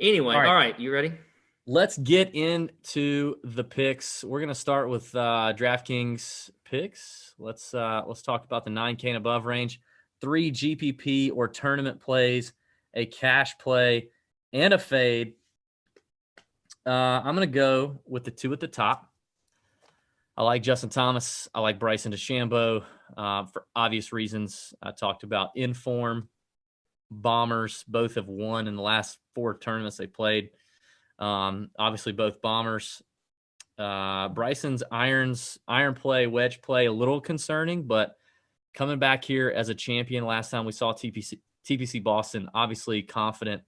Anyway, All right, all right, you ready? let's get into the picks. We're gonna start with DraftKings picks. Let's talk about the 9K and above range, 3 GPP or tournament plays, a cash play, and a fade. I'm gonna go with the two at the top. I like Justin Thomas. I like Bryson DeChambeau for obvious reasons. I talked about inform. Bombers both have won in the last 4 tournaments they played. Obviously, both bombers. Bryson's iron play, wedge play, a little concerning, but coming back here as a champion last time we saw TPC Boston, obviously confident,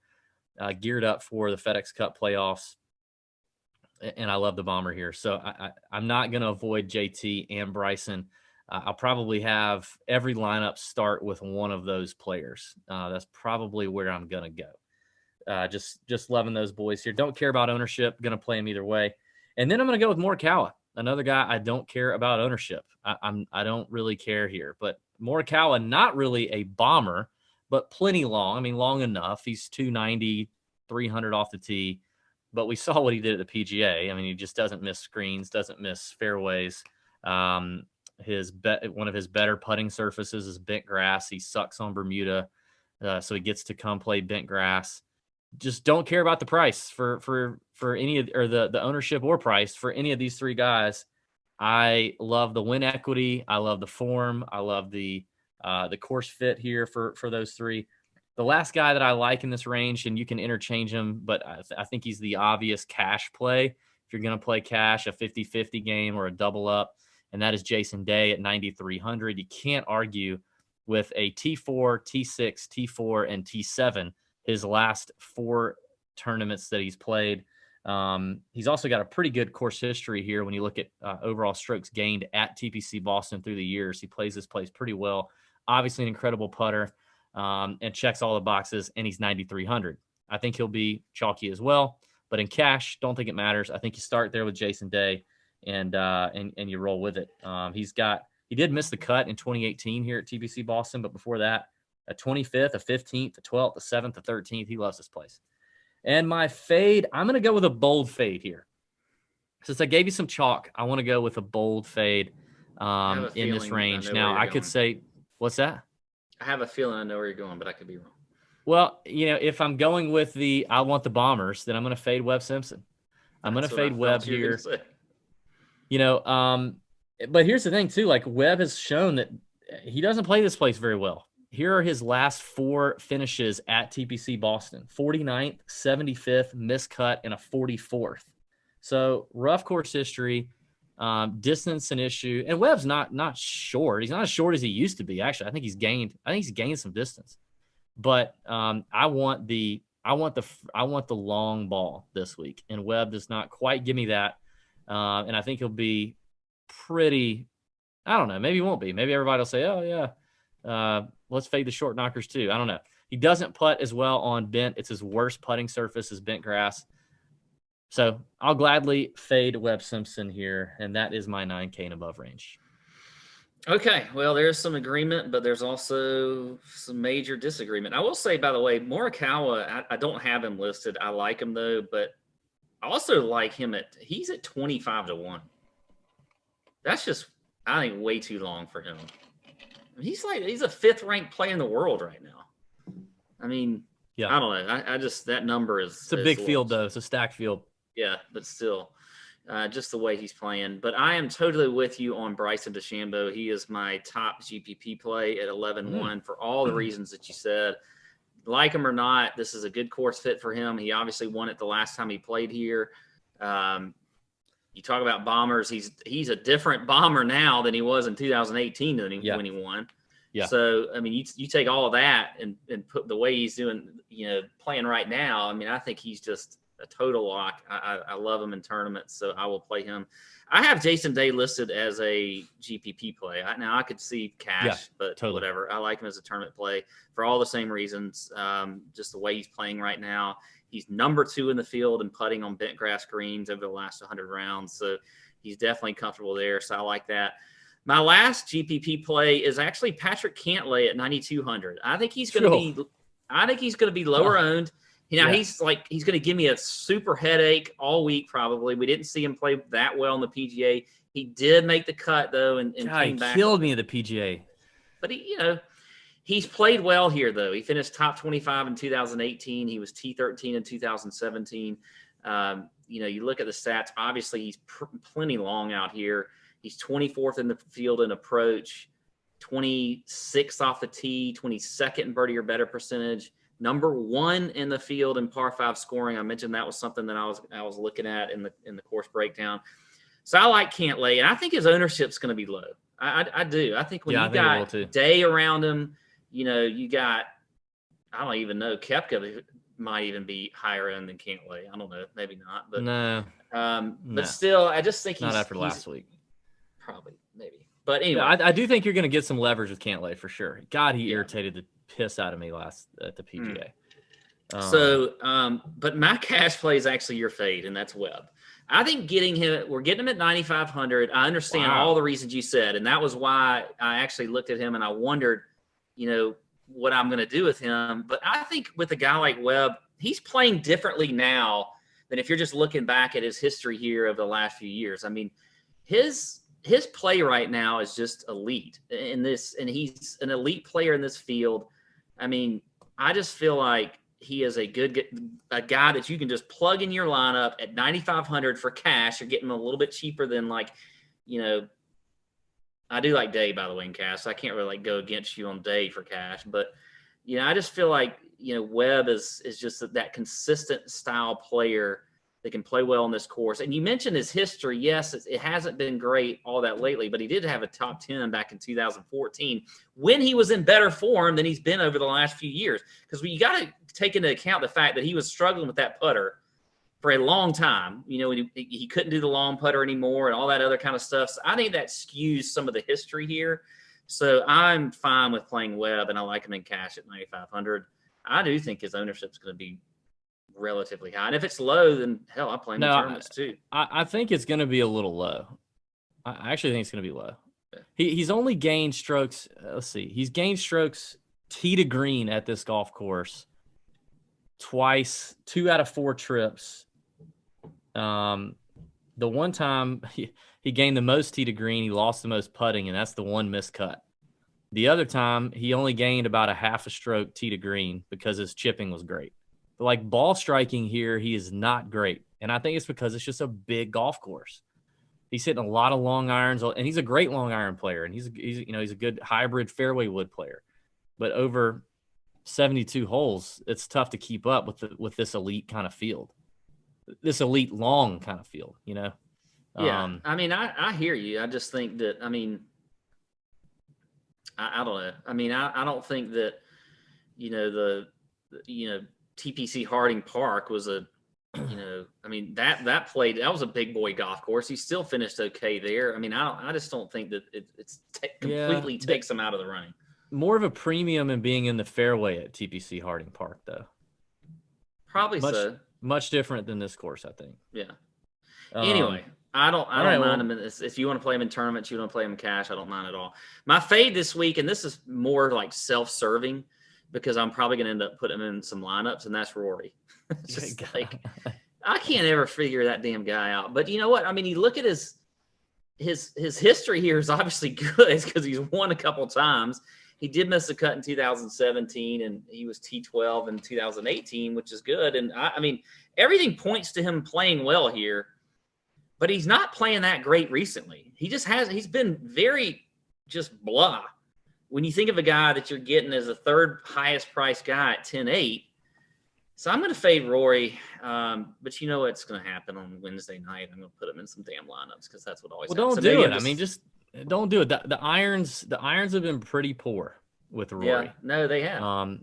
geared up for the FedEx Cup playoffs. And I love the bomber here. So I'm not going to avoid JT and Bryson. I'll probably have every lineup start with one of those players. That's probably where I'm going to go. Just loving those boys here. Don't care about ownership. Going to play them either way. And then I'm going to go with Morikawa, another guy I don't care about ownership. I don't really care here. But Morikawa, not really a bomber, but plenty long. I mean, long enough. He's 290, 300 off the tee. But we saw what he did at the PGA. I mean, he just doesn't miss screens, doesn't miss fairways. Um, one of his better putting surfaces is bent grass. He sucks on Bermuda, so he gets to come play bent grass. Just don't care about the price for any of, or the ownership or price for any of these three guys. I love the win equity. I love the form. I love the course fit here for those three. The last guy that I like in this range, and you can interchange him, but I think he's the obvious cash play. If you're going to play cash, a 50-50 game or a double up, and that is Jason Day at 9,300. You can't argue with a T4, T6, T4, and T7, his last 4 tournaments that he's played. He's also got a pretty good course history here when you look at overall strokes gained at TPC Boston through the years. He plays this place pretty well. Obviously, an incredible putter. And checks all the boxes, and he's 9,300. I think he'll be chalky as well, but in cash, don't think it matters. I think you start there with Jason Day, and you roll with it. He did miss the cut in 2018 here at TPC Boston, but before that, a 25th, a 15th, a 12th, a 7th, a 13th. He loves this place. And my fade, I'm going to go with a bold fade here. Since I gave you some chalk, I want to go with a bold fade I have a in this feeling I range. know where Now, you're I could going. say, what's that? I have a feeling I know where you're going, but I could be wrong. Well, if I'm going with I want the Bombers, then I'm going to fade Webb Simpson. I'm going to That's what I fade Webb felt you were going to here. say. You know, but here's the thing too. Like Webb has shown that he doesn't play this place very well. Here are his last 4 finishes at TPC Boston: 49th, 75th, miscut, and a 44th. So rough course history, distance an issue, and Webb's not short. He's not as short as he used to be. Actually, I think he's gained some distance. But I want the long ball this week, and Webb does not quite give me that. And I think he'll be pretty. I don't know. Maybe he won't be. Maybe everybody will say, "Oh yeah, let's fade the short knockers too." I don't know. He doesn't putt as well on bent. It's his worst putting surface is bent grass. So I'll gladly fade Webb Simpson here, and that is my 9K and above range. Okay, well, there's some agreement, but there's also some major disagreement. I will say, by the way, Morikawa, I don't have him listed. I like him though, but I also like him he's at 25-1. That's just, I think, way too long for him. He's a 5th ranked player in the world right now. I mean, Yeah, I don't know. I just, that number is. it's a big field though. It's a stacked field. Yeah, but still, just the way he's playing. But I am totally with you on Bryson DeChambeau. He is my top GPP play at 11-1 for all the reasons that you said. Like him or not, this is a good course fit for him. He obviously won it the last time he played here. You talk about bombers. He's a different bomber now than he was in 2018 when he won. Yeah. So, I mean, you take all of that and put the way he's doing, playing right now. I mean, I think he's just a total lock. I love him in tournaments, so I will play him. I have Jason Day listed as a GPP play. Now, I could see cash, but totally. Whatever. I like him as a tournament play for all the same reasons, just the way he's playing right now. He's number 2 in the field and putting on bent grass greens over the last 100 rounds, so he's definitely comfortable there, so I like that. My last GPP play is actually Patrick Cantlay at 9,200. I think he's going to be lower owned. He's going to give me a super headache all week probably. We didn't see him play that well in the PGA. He did make the cut though, and came back. Killed me at the PGA. But he's played well here though. He finished top 25 in 2018. He was T13 in 2017. You look at the stats. Obviously, he's plenty long out here. He's 24th in the field in approach, 26th off the tee, 22nd in birdie or better percentage, number 1 in the field in par 5 scoring. I mentioned that was something that I was looking at in the course breakdown. So I like Cantlay, and I think his ownership's going to be low. I do. I think when you got Day around him, you got, I don't even know, Koepka might even be higher end than Cantlay. I don't know, maybe not, but no. But still, I just think not after last week. Probably, maybe. But anyway, I do think you're going to get some leverage with Cantlay for sure. God, he irritated the piss out of me last at the PGA. But my cash play is actually your fade, and that's Webb. I think we're getting him at 9,500. I understand all the reasons you said, and that was why I actually looked at him and I wondered, what I'm going to do with him. But I think with a guy like Webb, he's playing differently now than if you're just looking back at his history here of the last few years. I mean, his play right now is just elite in this, and he's an elite player in this field. I mean, I just feel like he is a guy that you can just plug in your lineup at 9,500 for cash. You're getting him a little bit cheaper than I do like Day, by the way, in cash. So I can't really go against you on Day for cash, but I just feel like Webb is just that consistent style player that can play well on this course. And you mentioned his history. Yes, it hasn't been great all that lately, but he did have a top 10 back in 2014 when he was in better form than he's been over the last few years. Because you got to take into account the fact that he was struggling with that putter for a long time. He couldn't do the long putter anymore and all that other kind of stuff. So I think that skews some of the history here. So I'm fine with playing Webb, and I like him in cash at 9,500. I do think his ownership is going to be relatively high. And if it's low, then hell, I play him in tournaments too. I think it's going to be a little low. I actually think it's going to be low. Yeah. He's only gained strokes. Let's see. He's gained strokes tee to green at this golf course twice, 2 out of 4 trips. The one time he gained the most tee to green, he lost the most putting, and that's the one miscut. The other time, he only gained about a half a stroke tee to green because his chipping was great. But like ball striking here, he is not great. And I think it's because it's just a big golf course. He's hitting a lot of long irons, and he's a great long iron player, and he's a good hybrid fairway wood player. But over 72 holes, it's tough to keep up with this elite kind of field, this elite long kind of field. Yeah, I mean, I hear you. I just think that, I mean, I don't know. I mean, I don't think that TPC Harding Park was that was a big boy golf course. He still finished okay there. I mean, I just don't think that it's completely takes him out of the running. More of a premium in being in the fairway at TPC Harding Park, though. Probably so. Much different than this course, I think. Yeah. Anyway, I don't mind him. If you want to play him in tournaments, you want to play him in cash, I don't mind at all. My fade this week, and this is more like self-serving, because I'm probably going to end up putting him in some lineups, and that's Rory. It's just like, I can't ever figure that damn guy out. But you know what? I mean, you look at his history here is obviously good because he's won a couple times. He did miss a cut in 2017, and he was T12 in 2018, which is good. And I mean, everything points to him playing well here, but he's not playing that great recently. He's been very just blah. When you think of a guy that you're getting as a third highest priced guy at 10-8, so I'm going to fade Rory, but you know what's going to happen on Wednesday night? I'm going to put him in some damn lineups because that's what always happens. Don't do it. I mean, just don't do it. The irons have been pretty poor with Rory. Yeah, no, they have.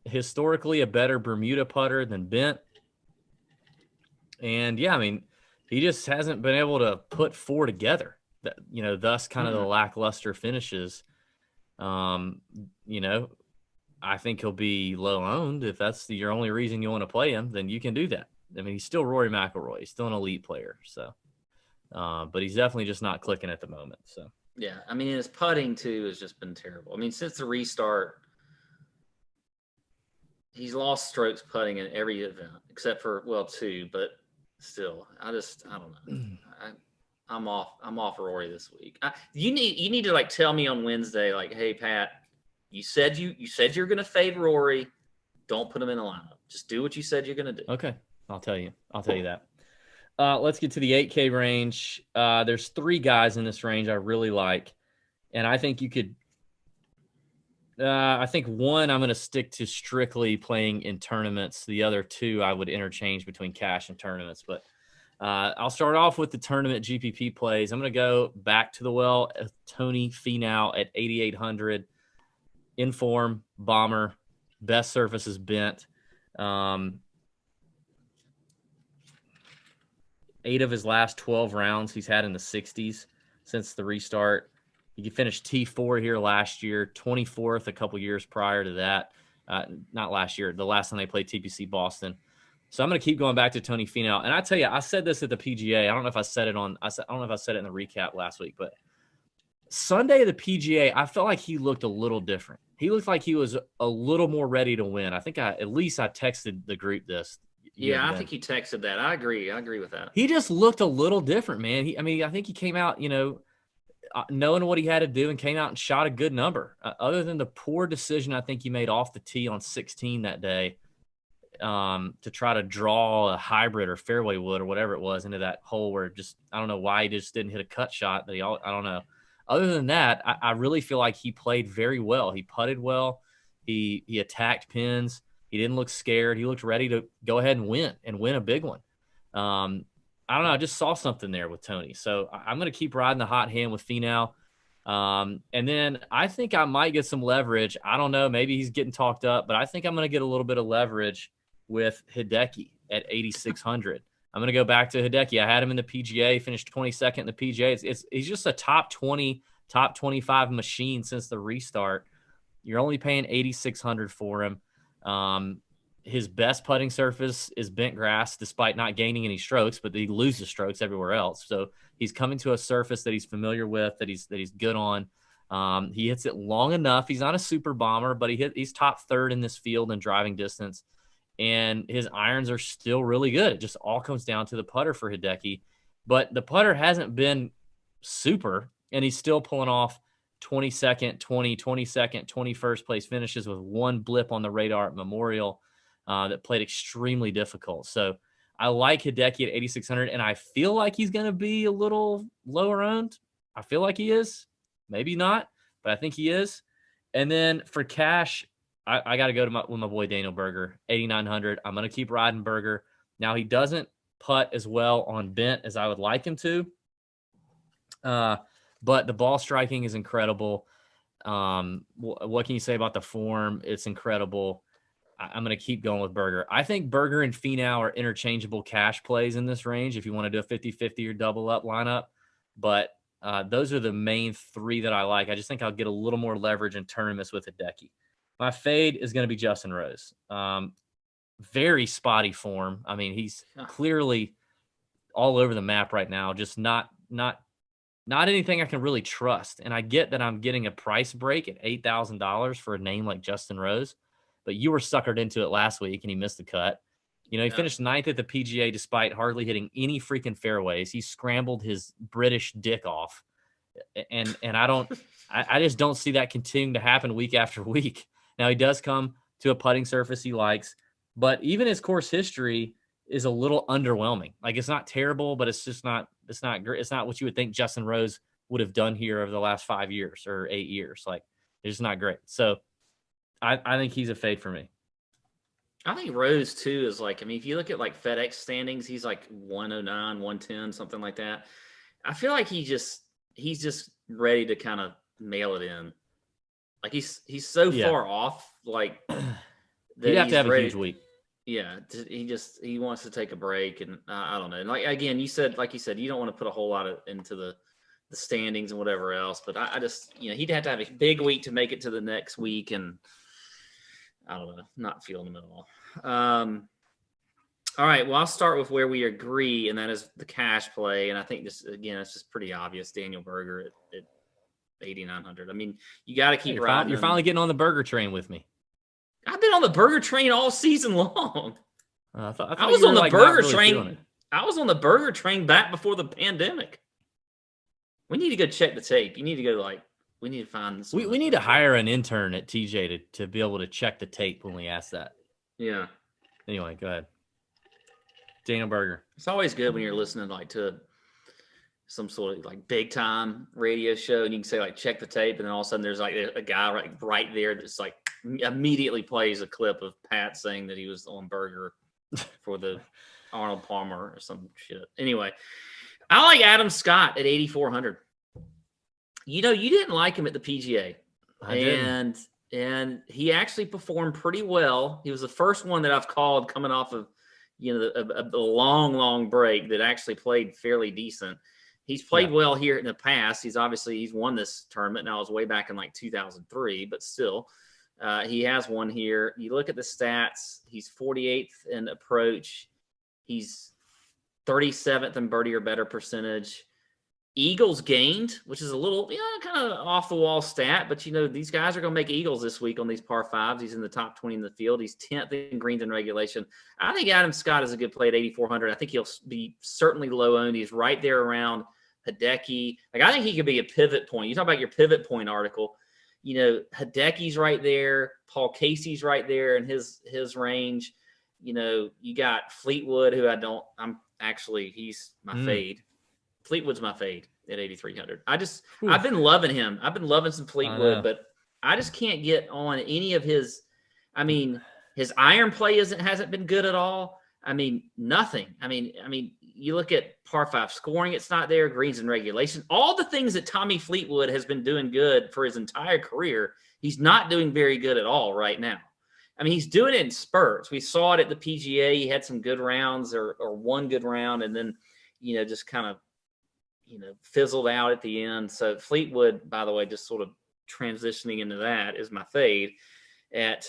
Historically, a better Bermuda putter than Bent, and yeah, I mean, he just hasn't been able to put 4 together. That thus kind of the lackluster finishes. I think he'll be low owned. If that's your only reason you want to play him, then you can do that. I mean, he's still Rory McIlroy. He's still an elite player. So, but he's definitely just not clicking at the moment. So, yeah. I mean, his putting too has just been terrible. I mean, since the restart, he's lost strokes putting in every event except for 2, but still, I don't know. I'm off Rory this week. You need to like tell me on Wednesday, like, hey Pat, you said you're gonna fade Rory. Don't put him in the lineup. Just do what you said you're gonna do. Okay, I'll tell you that. Let's get to the 8K range. There's 3 guys in this range I really like, and I think you could. I think one I'm going to stick to strictly playing in tournaments. The other 2 I would interchange between cash and tournaments. But I'll start off with the tournament GPP plays. I'm going to go back to the well. Tony Finau at 8,800. In form, bomber. Best surface is bent. 8 of his last 12 rounds he's had in the 60s since the restart. He finished T4 here last year, 24th a couple years prior to that. Not last year, the last time they played TPC Boston. So I'm going to keep going back to Tony Finau. And I tell you, I said this at the PGA. I don't know if I said it in the recap last week, but Sunday at the PGA, I felt like he looked a little different. He looked like he was a little more ready to win. I think I texted the group this. Yeah, I think you texted that. I agree with that. He just looked a little different, man. I think he came out, knowing what he had to do and came out and shot a good number. Other than the poor decision I think he made off the tee on 16 that day to try to draw a hybrid or fairway wood or whatever it was into that hole where I don't know why he just didn't hit a cut shot. I don't know. Other than that, I really feel like he played very well. He putted well. He attacked pins. He didn't look scared. He looked ready to go ahead and win a big one. I don't know. I just saw something there with Tony. So I'm going to keep riding the hot hand with Finau. And then I think I might get some leverage. I don't know. Maybe he's getting talked up, but I think I'm going to get a little bit of leverage with Hideki at 8,600. I'm going to go back to Hideki. I had him in the PGA, finished 22nd in the PGA. He's just a top 20, top 25 machine since the restart. You're only paying 8,600 for him. His best putting surface is bent grass, despite not gaining any strokes, but he loses strokes everywhere else. So he's coming to a surface that he's familiar with, that he's good on. He hits it long enough. He's not a super bomber, but he's top 3rd in this field in driving distance, and his irons are still really good. It just all comes down to the putter for Hideki, but the putter hasn't been super, and he's still pulling off 22nd, 22nd, 21st place finishes with one blip on the radar at Memorial. That played extremely difficult. So I like Hideki at 8,600, and I feel like he's going to be a little lower owned. I feel like he is. Maybe not, but I think he is. And then for cash, I got to go with my boy Daniel Berger, 8,900. I'm going to keep riding Berger. Now, he doesn't putt as well on bent as I would like him to, but the ball striking is incredible. What can you say about the form? It's incredible. I'm going to keep going with Berger. I think Berger and Finau are interchangeable cash plays in this range if you want to do a 50-50 or double up lineup. But those are the main 3 that I like. I just think I'll get a little more leverage in tournaments with Hideki. My fade is going to be Justin Rose. Very spotty form. I mean, he's clearly all over the map right now, just not anything I can really trust. And I get that I'm getting a price break at $8,000 for a name like Justin Rose, but you were suckered into it last week and he missed the cut. He finished 9th at the PGA despite hardly hitting any freaking fairways. He scrambled his British dick off. And I just don't see that continuing to happen week after week. Now, he does come to a putting surface he likes, but even his course history is a little underwhelming. Like, it's not terrible, but it's not great. It's not what you would think Justin Rose would have done here over the last 5 years or 8 years. Like, it's just not great. So I think he's a fade for me. I think Rose too is like, if you look at like FedEx standings, he's like 109, 110, something like that. I feel like he's just ready to kind of mail it in. Like he's so far off, like that he'd have to have a huge week. Yeah, he wants to take a break, and I don't know. And like again, you said you don't want to put a whole lot into the standings and whatever else, but I just he'd have to have a big week to make it to the next week, and I don't know, not feeling him at all. All right, well, I'll start with where we agree, and that is the cash play. And I think this, again, it's just pretty obvious. Daniel Berger at 8,900. I mean, you got to keep riding. You're finally getting on the Berger train with me. I've been on the burger train all season long. I thought I was you on were, the like, burger not really train. feeling it. I was on the burger train back before the pandemic. We need to go check the tape. You need to go we need to find this. We need to hire an intern at TJ to be able to check the tape when we ask that. Yeah. Anyway, go ahead. Daniel Berger. It's always good when you're listening to some sort of big time radio show and you can say check the tape, and then all of a sudden there's a guy right there that's immediately plays a clip of Pat saying that he was on burger for the Arnold Palmer or some shit. Anyway, I like Adam Scott at 8,400. You didn't like him at the PGA. I didn't. And he actually performed pretty well. He was the first one that I've called coming off of, a long break that actually played fairly decent. He's played well here in the past. He's won this tournament. Now it was way back in 2003, but still, he has won here. You look at the stats. He's 48th in approach. He's 37th in birdie or better percentage. Eagles gained, which is a little, kind of off the wall stat, but these guys are going to make eagles this week on these par fives. He's in the top 20 in the field. He's 10th in greens in regulation. I think Adam Scott is a good play at 8,400. I think he'll be certainly low owned. He's right there around Hideki. I think he could be a pivot point. You talk about your pivot point article. Hideki's right there. Paul Casey's right there in his range. You got Fleetwood, who he's my fade. Fleetwood's my fade at 8,300. I've been loving him. I've been loving some Fleetwood, but I just can't get on any of his. His iron play hasn't been good at all. Nothing. You look at par five scoring, it's not there. Greens and regulation, all the things that Tommy Fleetwood has been doing good for his entire career, he's not doing very good at all right now. He's doing it in spurts. We saw it at the PGA. He had some good rounds or one good round, and then just kind of fizzled out at the end. So Fleetwood, by the way, just sort of transitioning into that, is my fade at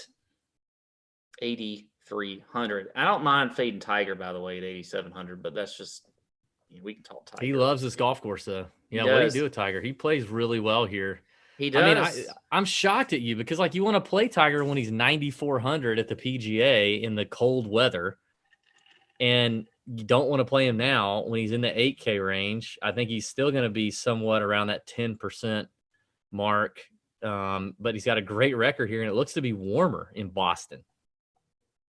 8,300. I don't mind fading Tiger, by the way, at 8,700, but that's just, we can talk Tiger. He loves this golf course, though. What do you do with Tiger? He plays really well here. He does. I'm shocked at you because you want to play Tiger when he's 9,400 at the PGA in the cold weather, and you don't want to play him now when he's in the 8K range. I think he's still going to be somewhat around that 10% mark. But he's got a great record here, and it looks to be warmer in Boston.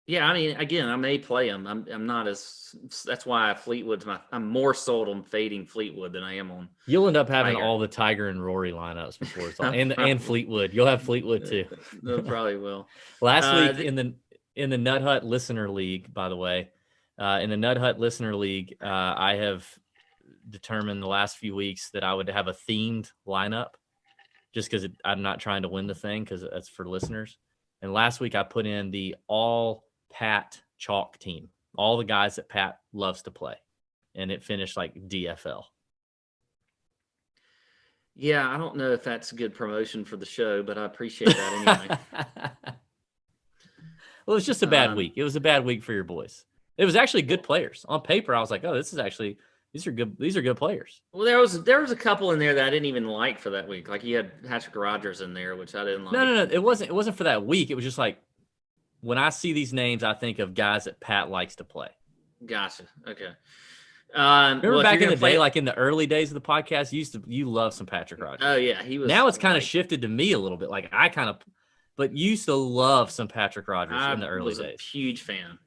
Yeah, again, I may play him. I'm not as. That's why Fleetwood's I'm more sold on fading Fleetwood than I am on. You'll end up having Tiger. all the Tiger and Rory lineups before it's all, and Fleetwood. You'll have Fleetwood too. No, probably will. Last week in the Nut Hut Listener League, by the way. In the Nut Hut Listener League, I have determined the last few weeks that I would have a themed lineup just because I'm not trying to win the thing because that's for listeners. And last week I put in the all Pat chalk team, all the guys that Pat loves to play. And it finished like DFL. Yeah, I don't know if that's a good promotion for the show, but I appreciate that anyway. Well, it's just a bad week. It was a bad week for your boys. It was actually good players. On paper, I was like, "Oh, these are good. These are good players." Well, there was a couple in there that I didn't even like for that week. You had Patrick Rogers in there, which I didn't like. No. It wasn't for that week. It was just when I see these names, I think of guys that Pat likes to play. Gotcha. Okay. Remember back in the day, in the early days of the podcast, you loved some Patrick Rogers. Oh yeah, he was. Now it's kind of shifted to me a little bit. But you used to love some Patrick Rogers in the early days. A huge fan.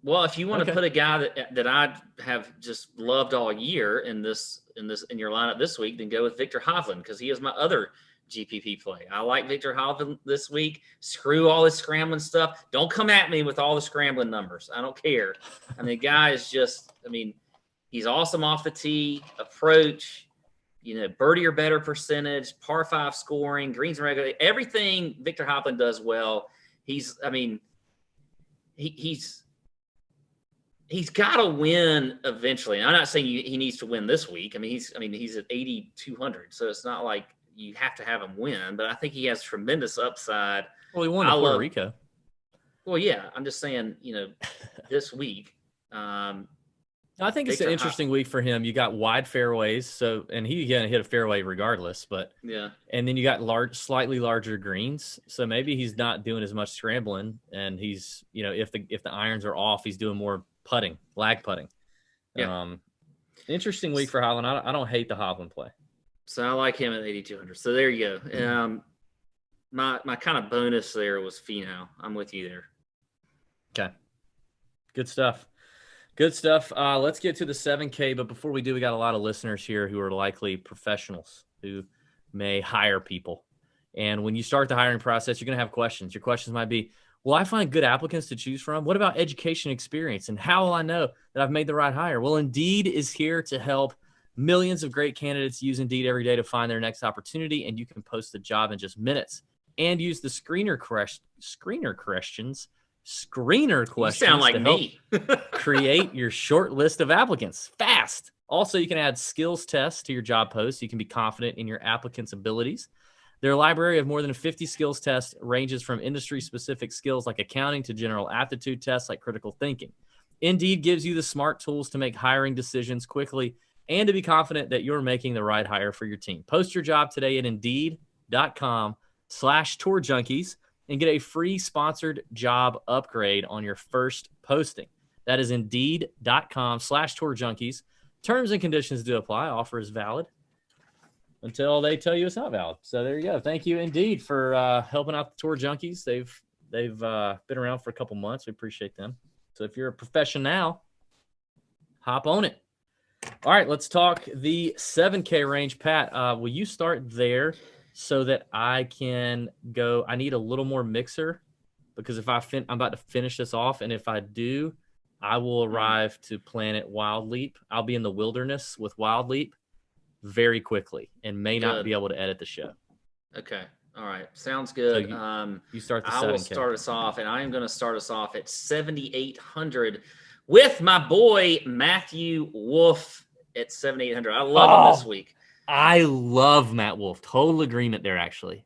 Well, if you want to put a guy that I have just loved all year in your lineup this week, then go with Victor Hovland because he is my other GPP play. I like Victor Hovland this week. Screw all this scrambling stuff. Don't come at me with all the scrambling numbers. I don't care. The guy is just. He's awesome off the tee, approach. Birdie or better percentage, par five scoring, greens and regular, everything Victor Hovland does well. He's got to win eventually. And I'm not saying he needs to win this week. He's at 8,200, so it's not like you have to have him win. But I think he has tremendous upside. Well, he won in Puerto Rico. Well, yeah, I'm just saying, this week, I think it's an interesting week for him. You got wide fairways, and he's gonna hit a fairway regardless. But yeah, and then you got slightly larger greens, so maybe he's not doing as much scrambling, and he's if the irons are off, he's doing more putting, lag putting. yeah. Interesting week for Hovland. I don't hate the Hovland play. So I like him at 8,200. So there you go. My kind of bonus there was Finau. I'm with you there. Okay, good stuff. Good stuff. Let's get to the 7K. But before we do, we got a lot of listeners here who are likely professionals who may hire people. And when you start the hiring process, you're going to have questions. Your questions might be, will I find good applicants to choose from? What about education experience? And how will I know that I've made the right hire? Well, Indeed is here to help millions of great candidates use Indeed every day to find their next opportunity. And you can post the job in just minutes and use the screener questions You sound like to me. help create your short list of applicants fast. Also, you can add skills tests to your job post so you can be confident in your applicant's abilities. Their library of more than 50 skills tests ranges from industry-specific skills like accounting to general aptitude tests like critical thinking. Indeed gives you the smart tools to make hiring decisions quickly and to be confident that you're making the right hire for your team. Post your job today at Indeed.com/Tour Junkies and get a free sponsored job upgrade on your first posting. That is Indeed.com/Tour Junkies. Terms and conditions do apply. Offer is valid until they tell you it's not valid. So there you go. Thank you, Indeed, for helping out the Tour Junkies. They've been around for a couple months. We appreciate them. So if you're a professional now, hop on it. All right, let's talk the 7K range. Pat, will you start there so that I can go? I need a little more mixer because I'm about to finish this off, and if I do, I will arrive to Planet Wild Leap. I'll be in the wilderness with Wild Leap very quickly and may not be able to edit the show. Okay. All right. Sounds good. So you start the 7K. I will start us off, and I am going to start us off at 7,800 with my boy Matthew Wolff at 7,800. I love him this week. I love Matt Wolff. Total agreement there, actually.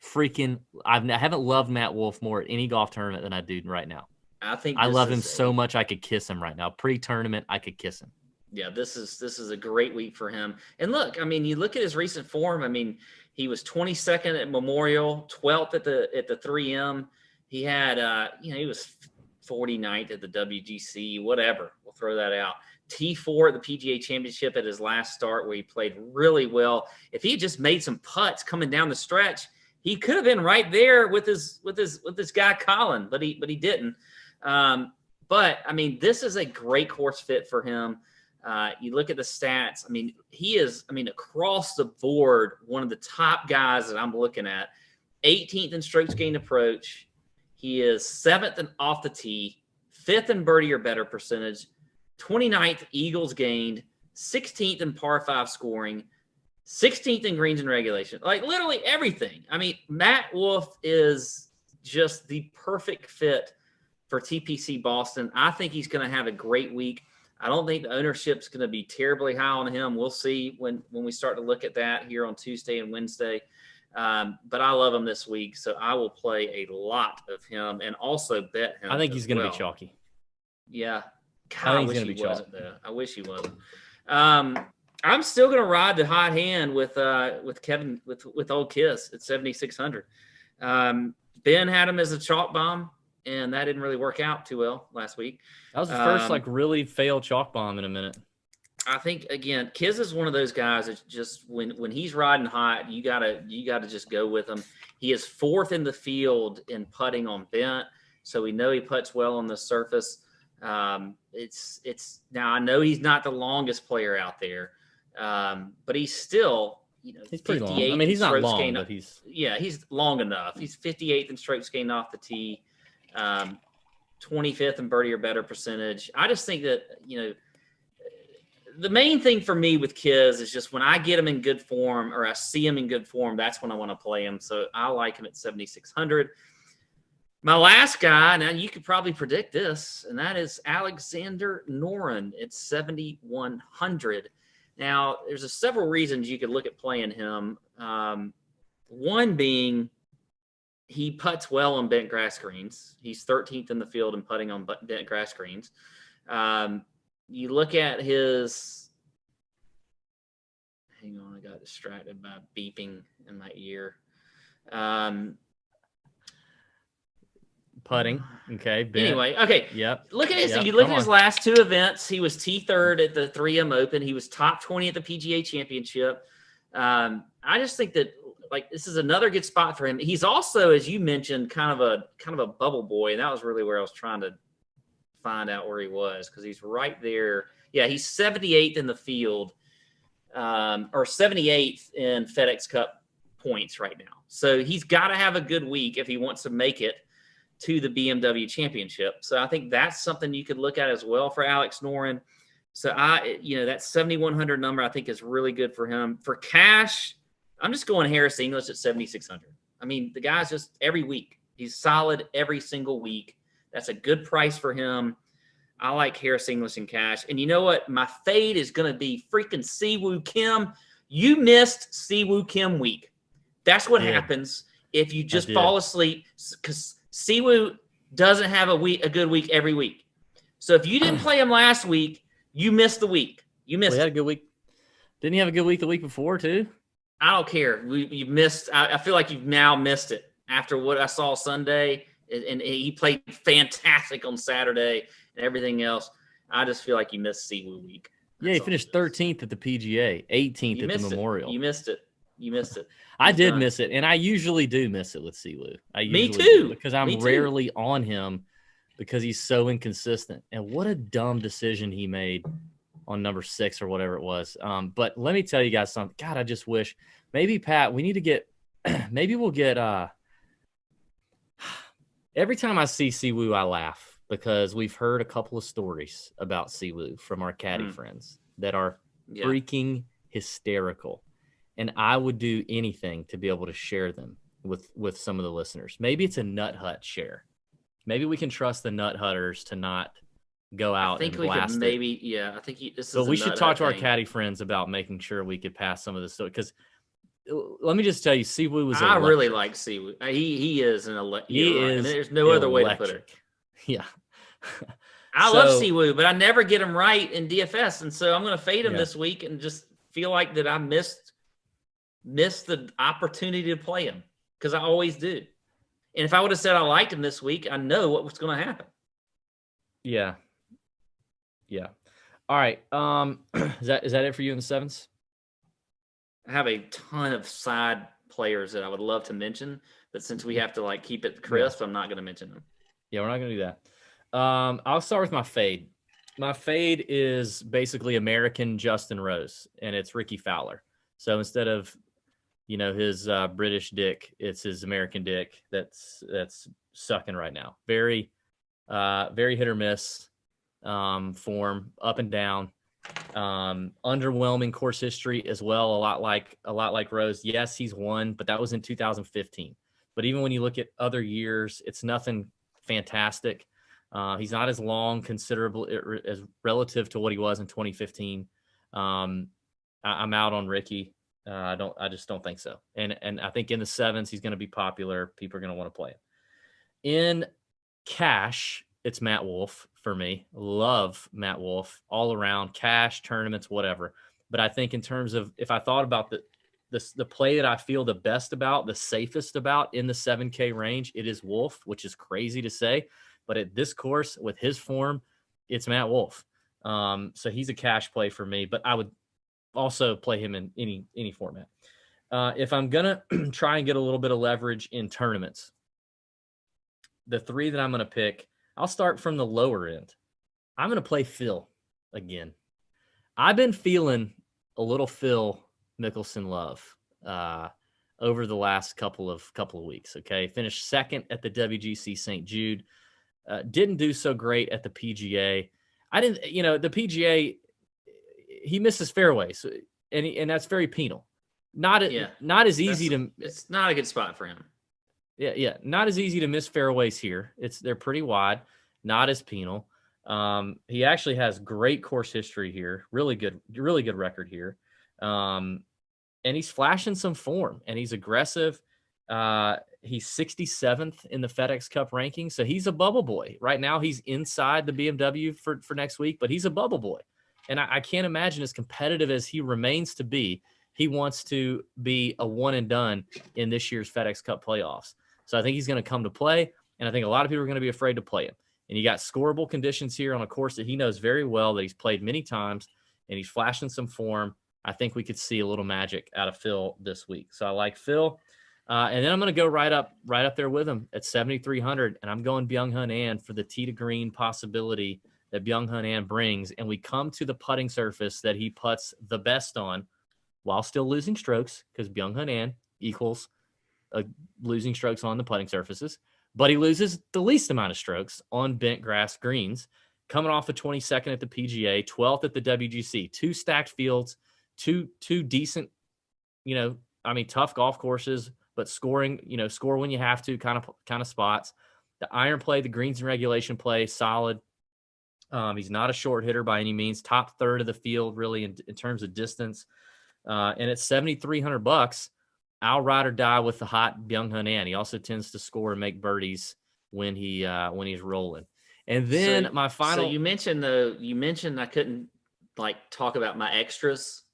I haven't loved Matt Wolff more at any golf tournament than I do right now. I love him so much I could kiss him right now. Pre-tournament, I could kiss him. Yeah, this is a great week for him. And look, I mean, you look at his recent form. I mean, he was 22nd at Memorial, 12th at the 3M. He had he was 49th at the WGC, whatever. We'll throw that out. T4 at the PGA Championship at his last start where he played really well. If he had just made some putts coming down the stretch, he could have been right there with this guy Colin, but he didn't. But I mean, this is a great course fit for him. You look at the stats. I mean, he is, across the board, one of the top guys that I'm looking at. 18th in strokes gained approach. He is 7th and off the tee, 5th in birdie or better percentage, 29th eagles gained, 16th in par 5 scoring, 16th in greens and regulation. Like literally everything. I mean, Matt Wolff is just the perfect fit for TPC Boston. I think he's going to have a great week. I don't think the ownership's going to be terribly high on him. We'll see when we start to look at that here on Tuesday and Wednesday. But I love him this week, so I will play a lot of him and also bet him. I think he's going to be chalky. Yeah. God, I wish he wasn't, though. I wish he wasn't. I'm still going to ride the hot hand with Kevin, with old Kiss at 7,600. Ben had him as a chalk bomb, and that didn't really work out too well last week. That was the first really failed chalk bomb in a minute. I think again, Kiz is one of those guys that just when he's riding hot, you gotta just go with him. He is 4th in the field in putting on bent, so we know he puts well on the surface. It's now I know he's not the longest player out there, but he's still he's pretty long. I mean, he's not long, but he's long enough. He's 58th in strokes gained off the tee. 25th in birdie or better percentage. I just think that, the main thing for me with Kiz is just when I get him in good form or I see him in good form, that's when I want to play him. So I like him at 7,600. My last guy, now you could probably predict this, and that is Alexander Noren at 7,100. Now, there's several reasons you could look at playing him. One being, he putts well on bent grass greens. He's 13th in the field in putting on bent grass greens. you look at his. Hang on, I got distracted by beeping in my ear. Putting. Okay. Bent. Anyway, okay. Yep. Look at his. Yep. You look Come at his on. last two events. He was T3rd at the 3M Open. He was top 20 at the PGA Championship. I just think that this is another good spot for him. He's also, as you mentioned, kind of a bubble boy, and that was really where I was trying to find out where he was, because he's right there. Yeah, he's 78th in the field, or 78th in FedEx Cup points right now. So he's got to have a good week if he wants to make it to the BMW Championship. So I think that's something you could look at as well for Alex Noren. So that 7,100 number I think is really good for him. For cash, I'm just going Harris English at 7,600. I mean, the guy's just every week. He's solid every single week. That's a good price for him. I like Harris English in cash. And you know what? My fade is going to be freaking Siwoo Kim. You missed Siwoo Kim week. That's what happens if you just fall asleep, because Siwoo doesn't have a good week every week. So if you didn't play him last week, you missed the week. You missed. He had a good week. Didn't he have a good week the week before too? I don't care. You missed. I feel like you've now missed it after what I saw Sunday, and he played fantastic on Saturday and everything else. I just feel like you missed Siwoo week. Yeah, he finished 13th at the PGA, 18th at the Memorial. You missed it. I did miss it, and I usually do miss it with Siwoo. Me too. Because I'm rarely on him because he's so inconsistent. And what a dumb decision he made on number 6 or whatever it was. But let me tell you guys something. God, I just wish maybe Pat, we need to get maybe we'll get every time I see Siwoo, I laugh because we've heard a couple of stories about Siwoo from our caddy friends that are freaking hysterical. And I would do anything to be able to share them with some of the listeners. Maybe it's a Nut Hut share. Maybe we can trust the Nut Hutters to not go out and blast it. I think this is. But we should talk to our caddy friends about making sure we could pass some of this stuff. Because let me just tell you, Siwoo was. I really like Siwoo. He is an electric. He is. There's no other way to put it. Yeah. I love Siwoo, but I never get him right in DFS, and so I'm going to fade him this week and just feel like that I missed the opportunity to play him, because I always do. And if I would have said I liked him this week, I know what was going to happen. Yeah. All right. Is that it for you in the sevens? I have a ton of side players that I would love to mention, but since we have to keep it crisp, I'm not going to mention them. Yeah, we're not going to do that. I'll start with my fade. My fade is basically American Justin Rose, and it's Ricky Fowler. So instead of his British dick, it's his American dick that's sucking right now. Very hit or miss form, up and down. Underwhelming course history as well, a lot like Rose. Yes, he's won, but that was in 2015. But even when you look at other years, it's nothing fantastic. He's not as long, considerable as relative to what he was in 2015. I'm out on Ricky. I just don't think so. And I think in the sevens, he's going to be popular. People are going to want to play him. In cash, it's Matt Wolff for me. Love Matt Wolff all around, cash, tournaments, whatever. But I think in terms of, if I thought about the play that I feel the best about, the safest about in the 7K range, it is Wolff, which is crazy to say. But at this course, with his form, it's Matt Wolff. So he's a cash play for me, but I would also play him in any format. If I'm going to try and get a little bit of leverage in tournaments, the 3 that I'm going to pick, I'll start from the lower end. I'm going to play Phil again. I've been feeling a little Phil Mickelson love over the last couple of weeks. Okay, finished second at the WGC St. Jude. Didn't do so great at the PGA. The PGA, he misses fairways, and that's very penal. Not as easy to. It's not a good spot for him. Yeah, not as easy to miss fairways here. They're pretty wide, not as penal. He actually has great course history here, really good record here, and he's flashing some form, and he's aggressive. He's 67th in the FedEx Cup ranking, so he's a bubble boy. Right now, he's inside the BMW for next week, but he's a bubble boy. And I can't imagine, as competitive as he remains to be, he wants to be a one and done in this year's FedEx Cup playoffs. So I think he's going to come to play, and I think a lot of people are going to be afraid to play him. And you got scoreable conditions here on a course that he knows very well, that he's played many times, and he's flashing some form. I think we could see a little magic out of Phil this week. So I like Phil. And then I'm going to go right up there with him at 7,300, and I'm going Byung-Hun An for the tee to green possibility that Byung-Hun An brings. And we come to the putting surface that he putts the best on while still losing strokes, because Byung-Hun An equals losing strokes on the putting surfaces. But he loses the least amount of strokes on bent grass greens, coming off a 22nd at the PGA, 12th at the WGC, 2 stacked fields, two decent, tough golf courses, but scoring, score when you have to kind of spots. The iron play, the greens and regulation play, solid. He's not a short hitter by any means. Top third of the field, really, in terms of distance. And at $7,300, I'll ride or die with the hot Byung-Hun An. He also tends to score and make birdies when he's rolling. And then my final. So you mentioned I couldn't talk about my extras.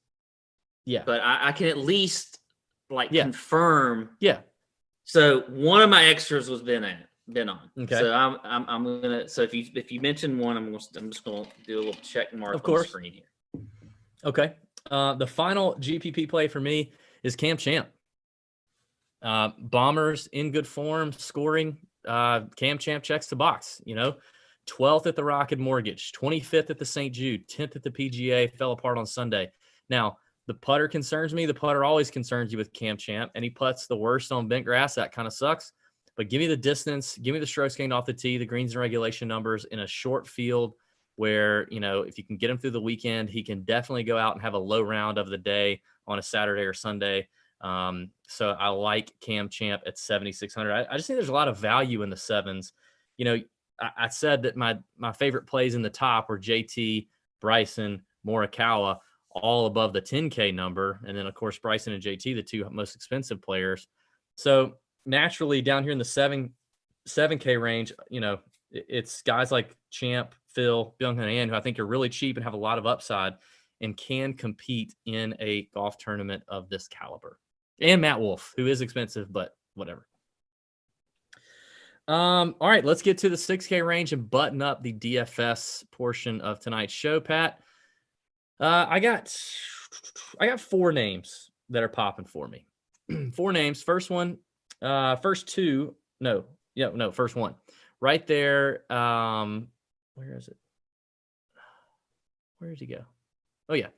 Yeah, but I can at least confirm. Yeah. So one of my extras was been on. Okay. So I'm gonna. So if you mention one, I'm just gonna do a little check mark on the screen here. Okay. The final GPP play for me is Cam Champ. Bombers in good form, scoring. Cam Champ checks the box. 12th at the Rocket Mortgage, 25th at the St. Jude, 10th at the PGA. Fell apart on Sunday. Now, the putter concerns me. The putter always concerns you with Cam Champ, and he putts the worst on bent grass. That kind of sucks. But give me the distance, give me the strokes gained off the tee, the greens and regulation numbers in a short field where, if you can get him through the weekend, he can definitely go out and have a low round of the day on a Saturday or Sunday. So I like Cam Champ at 7,600. I just think there's a lot of value in the sevens. I said that my favorite plays in the top were JT, Bryson, Morikawa, all above the 10K number. And then, of course, Bryson and JT, the two most expensive players. So naturally, down here in the 7K range, it's guys like Champ, Phil, Byung-Hun An, who I think are really cheap and have a lot of upside and can compete in a golf tournament of this caliber. And Matt Wolff, who is expensive, but whatever. All right, let's get to the 6K range and button up the DFS portion of tonight's show, Pat. I got 4 names that are popping for me. 4 names. First one, first one. Right there. Where is it? Where did he go? Oh, yeah.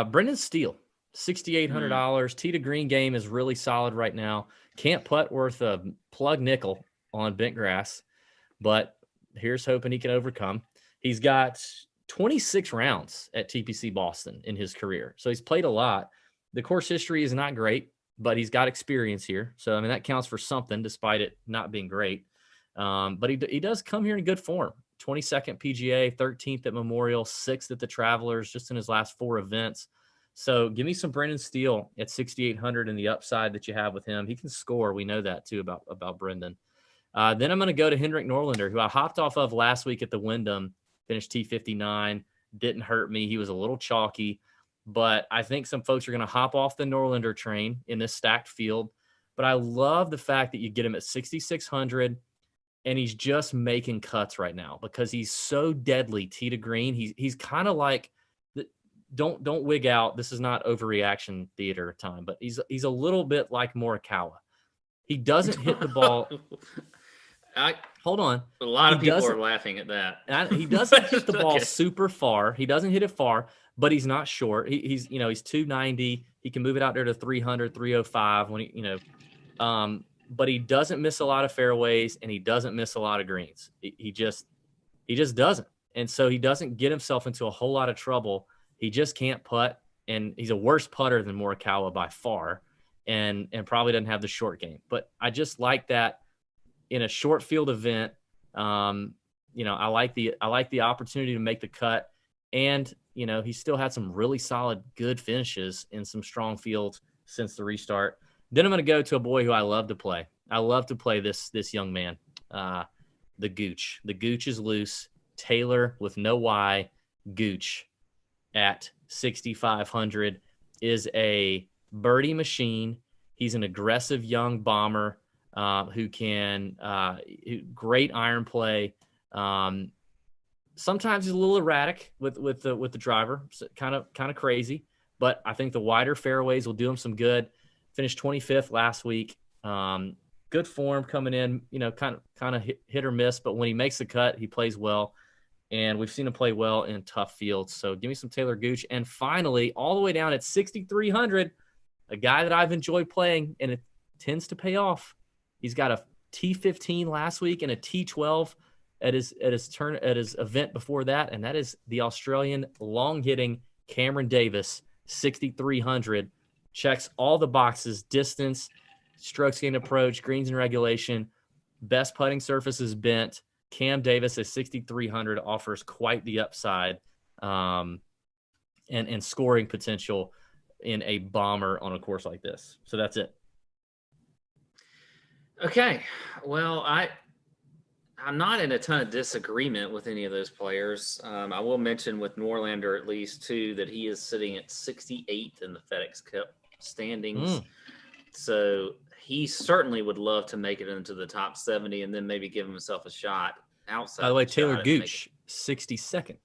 Brendan Steele, $6,800. Tee to green game is really solid right now. Can't putt worth a plug nickel on bent grass, but here's hoping he can overcome. He's got 26 rounds at TPC Boston in his career. So he's played a lot. The course history is not great, but he's got experience here. So, that counts for something despite it not being great. But he does come here in good form. 22nd PGA, 13th at Memorial, 6th at the Travelers, just in his last 4 events. So give me some Brendan Steele at 6,800 and the upside that you have with him. He can score. We know that too about Brendan. Then I'm going to go to Henrik Norlander, who I hopped off of last week at the Wyndham, finished T59, didn't hurt me. He was a little chalky, but I think some folks are going to hop off the Norlander train in this stacked field. But I love the fact that you get him at 6,600 and he's just making cuts right now because he's so deadly tee to green. He's kind of like, don't wig out. This is not overreaction theater time, but he's a little bit like Morikawa. He doesn't hit the ball. Hold on. A lot of people are laughing at that. He doesn't hit the ball super far. He doesn't hit it far, but he's not short. He's 290. He can move it out there to 300, 305 when but he doesn't miss a lot of fairways and he doesn't miss a lot of greens. He just doesn't. And so he doesn't get himself into a whole lot of trouble. He just can't putt, and he's a worse putter than Morikawa by far, and probably doesn't have the short game. But I just like that in a short field event. I like the opportunity to make the cut, and he still had some really solid, good finishes in some strong fields since the restart. Then I'm going to go to a boy who I love to play. I love to play this young man, the Gooch. The Gooch is loose. Taylor with no Y, Gooch at 6,500 is a birdie machine. He's an aggressive young bomber who can great iron play. Sometimes he's a little erratic with the driver, so kind of crazy. But I think the wider fairways will do him some good. Finished 25th last week. Good form coming in. Kind of hit or miss, but when he makes the cut, he plays well. And we've seen him play well in tough fields. So give me some Taylor Gooch. And finally, all the way down at 6,300, a guy that I've enjoyed playing, and it tends to pay off. He's got a T15 last week and a T12 at his event before that, and that is the Australian long-hitting Cameron Davis, 6,300. Checks all the boxes: distance, strokes gained approach, greens and regulation, best putting surface is bent. Cam Davis at 6,300 offers quite the upside and scoring potential in a bomber on a course like this. So that's it. Okay. Well, I'm not in a ton of disagreement with any of those players. I will mention with Norlander at least too that he is sitting at 68th in the FedEx Cup standings. So he certainly would love to make it into the top 70 and then maybe give himself a shot outside. By the way, Taylor Gooch, 62nd.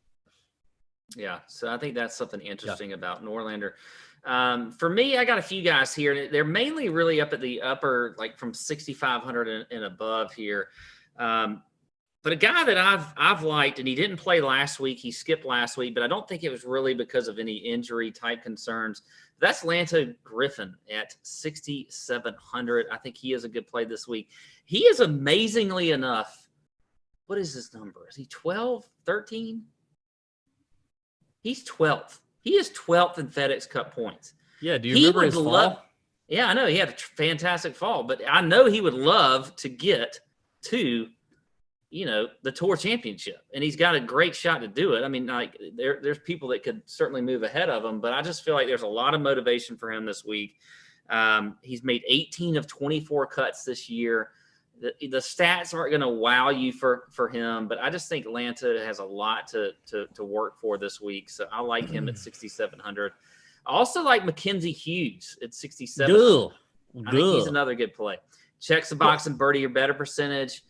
Yeah, so I think that's something interesting about Norlander. For me, I got a few guys here. They're mainly really up at the upper, like from 6,500 and above here. But a guy that I've liked, and he didn't play last week. He skipped last week, but I don't think it was really because of any injury type concerns. That's Lanto Griffin at 6,700. I think he is a good play this week. He is amazingly enough. What is his number? Is he 12, 13? He's 12th. He is 12th in FedEx Cup points. Yeah, do you remember his fall? Yeah, I know. He had a fantastic fall, but I know he would love to get to, the Tour Championship, and he's got a great shot to do it. I mean, like there's people that could certainly move ahead of him, but I just feel like there's a lot of motivation for him this week. He's made 18 of 24 cuts this year. The stats aren't going to wow you for him, but I just think Lanta has a lot to work for this week. So I like him at 6,700. I also like Mackenzie Hughes at 6,700. I think he's another good play. Checks the box and birdie or better percentage.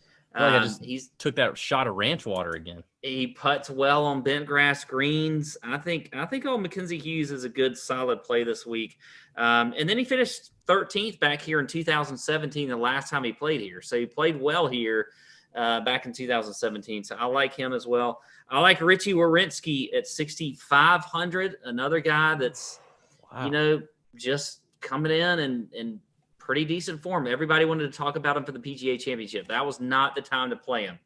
He's took that shot of ranch water again. He putts well on bent grass greens. I think old Mackenzie Hughes is a good solid play this week. And then he finished 13th back here in 2017, the last time he played here. So he played well here back in 2017. So I like him as well. I like Richie Werenski at 6,500, another guy that's, just coming in and pretty decent form. Everybody wanted to talk about him for the PGA Championship. That was not the time to play him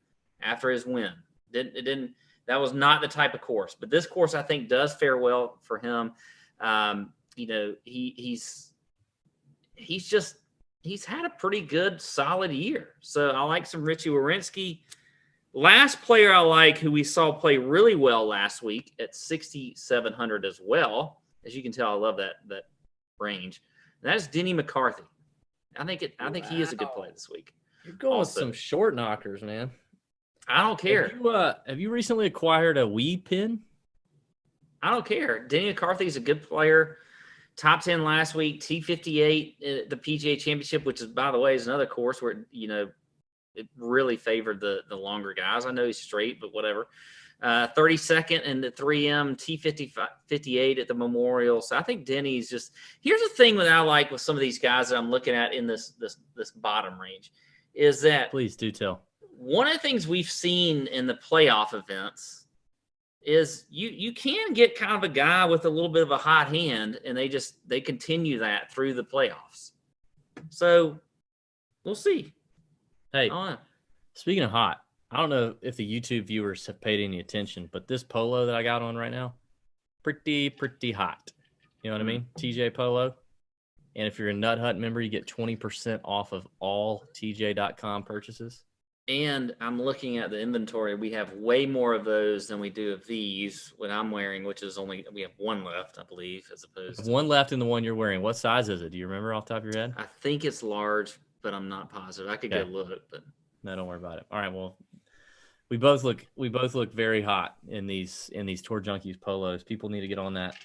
after his win. That was not the type of course. But this course, I think, does fare well for him. He's had a pretty good, solid year. So I like some Richie Werenski. Last player I like, who we saw play really well last week at 6,700 as well. As you can tell, I love that range. And that is Denny McCarthy. I think he is a good play this week. You're going with some short knockers, man. I don't care. Have you recently acquired a weed pin? I don't care. Denny McCarthy is a good player. Top 10 last week, T58 at the PGA Championship, which is, by the way, is another course where, it really favored the longer guys. I know he's straight, but whatever. 32nd in the 3M, T58 at the Memorial. So I think Denny's just – here's the thing that I like with some of these guys that I'm looking at in this bottom range is that – Please do tell. One of the things we've seen in the playoff events is you can get kind of a guy with a little bit of a hot hand, and they continue that through the playoffs. So we'll see. Hey, speaking of hot, I don't know if the YouTube viewers have paid any attention, but this polo that I got on right now, pretty hot. You know what I mean? TJ Polo. And if you're a Nut Hut member, you get 20% off of all TJ.com purchases. And I'm looking at the inventory. We have way more of those than we do of these, what I'm wearing, which is we have one left, I believe, as opposed to One left in the one you're wearing. What size is it? Do you remember off the top of your head? I think it's large, but I'm not positive. I could go look, but no, don't worry about it. All right, well, we both look very hot in these Tour Junkies polos. People need to get on that